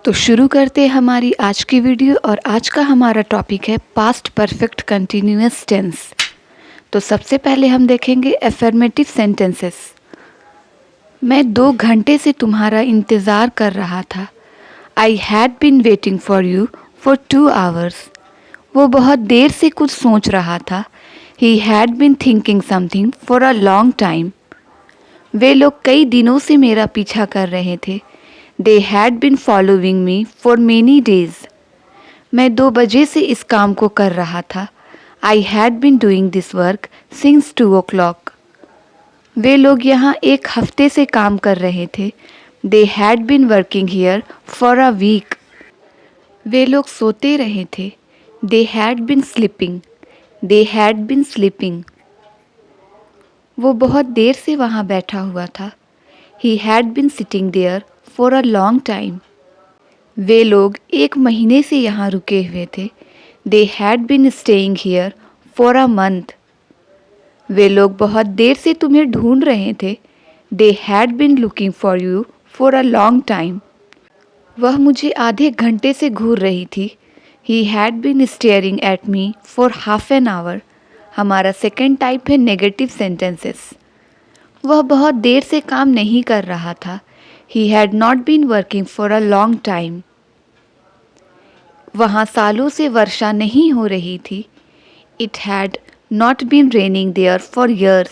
तो शुरू करते हैं हमारी आज की वीडियो और आज का हमारा टॉपिक है पास्ट परफेक्ट कंटिन्यूअस टेंस। तो सबसे पहले हम देखेंगे अफर्मेटिव सेंटेंसेस। मैं 2 घंटे से तुम्हारा इंतज़ार कर रहा था। I had been waiting for you for 2 hours. वो बहुत देर से कुछ सोच रहा था। He had been thinking something for a long time. वे लोग कई दिनों से मेरा पीछा कर रहे थे। They had been following me for many days. मैं 2 बजे से इस काम को कर रहा था। I had been doing this work since 2 o'clock. वे लोग यहाँ 1 हफ्ते से काम कर रहे थे। They had been working here for a week. वे लोग सोते रहे थे। They had been sleeping. They had been sleeping. वो बहुत देर से वहाँ बैठा हुआ था। He had been sitting there for a long time. वे लोग 1 महीने से यहाँ रुके हुए थे। They had been staying here for a month. वे लोग बहुत देर से तुम्हें ढूंढ रहे थे। They had been looking for you for a long time. वह मुझे आधे घंटे से घूर रही थी। He had been staring at me for half an hour. हमारा सेकेंड टाइप है नेगेटिव सेंटेंसेस। वह बहुत देर से काम नहीं कर रहा था। He had not been working for a long time. वहाँ सालों से वर्षा नहीं हो रही थी। It had not been raining there for years.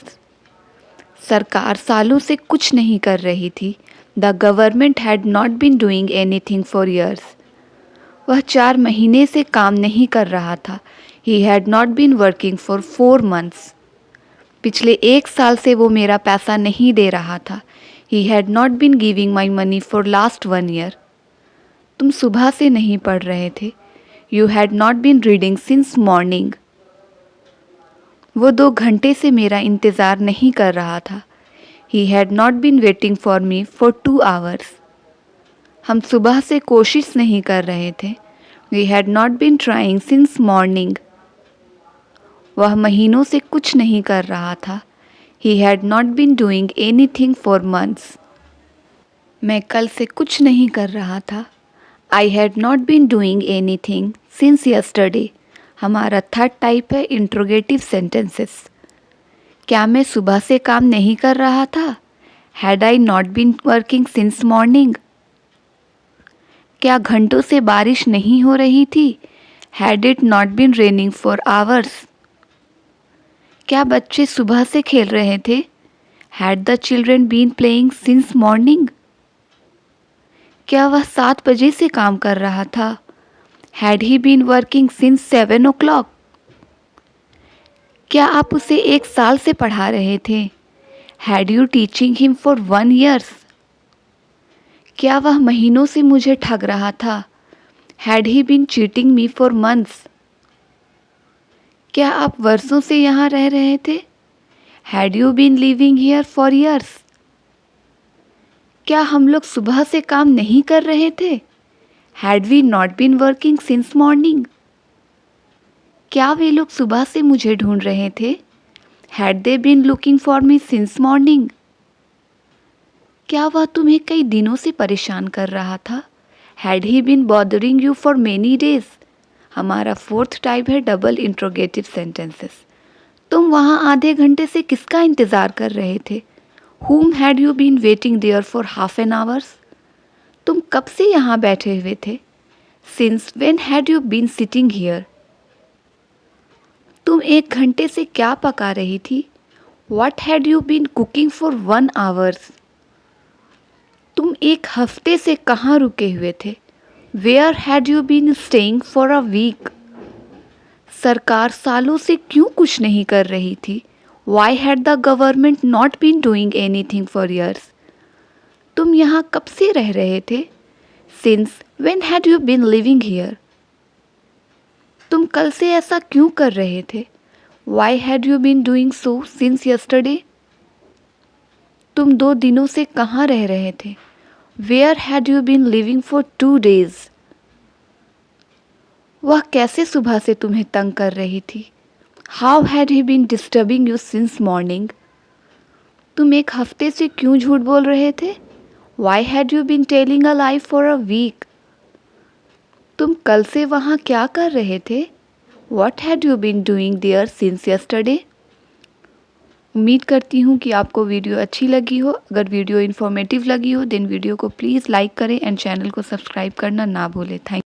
सरकार सालों से कुछ नहीं कर रही थी। The government had not been doing anything for years. वह 4 महीने से काम नहीं कर रहा था। He had not been working for 4 months. पिछले 1 साल से वो मेरा पैसा नहीं दे रहा था। He had not been giving my money for last 1 year. तुम सुबह से नहीं पढ़ रहे थे। You had not been reading since morning. वो 2 घंटे से मेरा इंतज़ार नहीं कर रहा था। He had not been waiting for me for 2 hours. हम सुबह से कोशिश नहीं कर रहे थे। We had not been trying since morning. वह महीनों से कुछ नहीं कर रहा था। He had not been doing anything for months. मैं कल से कुछ नहीं कर रहा था। I had not been doing anything since yesterday. हमारा थर्ड टाइप है इंट्रोगेटिव सेंटेंसेस। क्या मैं सुबह से काम नहीं कर रहा था? Had I not been working since morning? क्या घंटों से बारिश नहीं हो रही थी? Had it not been raining for hours? क्या बच्चे सुबह से खेल रहे थे? Had the children been playing since morning? क्या वह 7 बजे से काम कर रहा था? Had he been working since 7 o'clock? क्या आप उसे 1 साल से पढ़ा रहे थे? Had you teaching him for 1 year? क्या वह महीनों से मुझे ठग रहा था? Had he been cheating me for months? क्या आप वर्षों से यहाँ रह रहे थे? Had you been living here for years? क्या हम लोग सुबह से काम नहीं कर रहे थे? Had we not been working since morning? क्या वे लोग सुबह से मुझे ढूंढ रहे थे? Had they been looking for me since morning? क्या वह तुम्हें कई दिनों से परेशान कर रहा था? Had he been bothering you for many days? हमारा फोर्थ टाइप है डबल इंट्रोगेटिव सेंटेंसेस। तुम वहाँ आधे घंटे से किसका इंतज़ार कर रहे थे? Whom had you been waiting there for half an hour? तुम कब से यहाँ बैठे हुए थे? Since when had you been sitting here? तुम 1 घंटे से क्या पका रही थी? What had you been cooking for 1 hour? तुम 1 हफ्ते से कहाँ रुके हुए थे? Where had you been staying for a week? सरकार सालों से क्यों कुछ नहीं कर रही थी? Why had the government not been doing anything for years? तुम यहाँ कब से रह रहे थे? Since when had you been living here? तुम कल से ऐसा क्यों कर रहे थे? Why had you been doing so since yesterday? तुम 2 दिनों से कहाँ रह रहे थे? Where had you been living for 2 days? वह कैसे सुबह से तुम्हें तंग कर रही थी? How had he been disturbing you since morning? तुम 1 हफ्ते से क्यों झूठ बोल रहे थे? Why had you been telling a lie for a week? तुम कल से वहाँ क्या कर रहे थे? What had you been doing there since yesterday? उम्मीद करती हूँ कि आपको वीडियो अच्छी लगी हो। अगर वीडियो इन्फॉर्मेटिव लगी हो देन वीडियो को प्लीज़ लाइक करें एंड चैनल को सब्सक्राइब करना ना भूलें। थैंक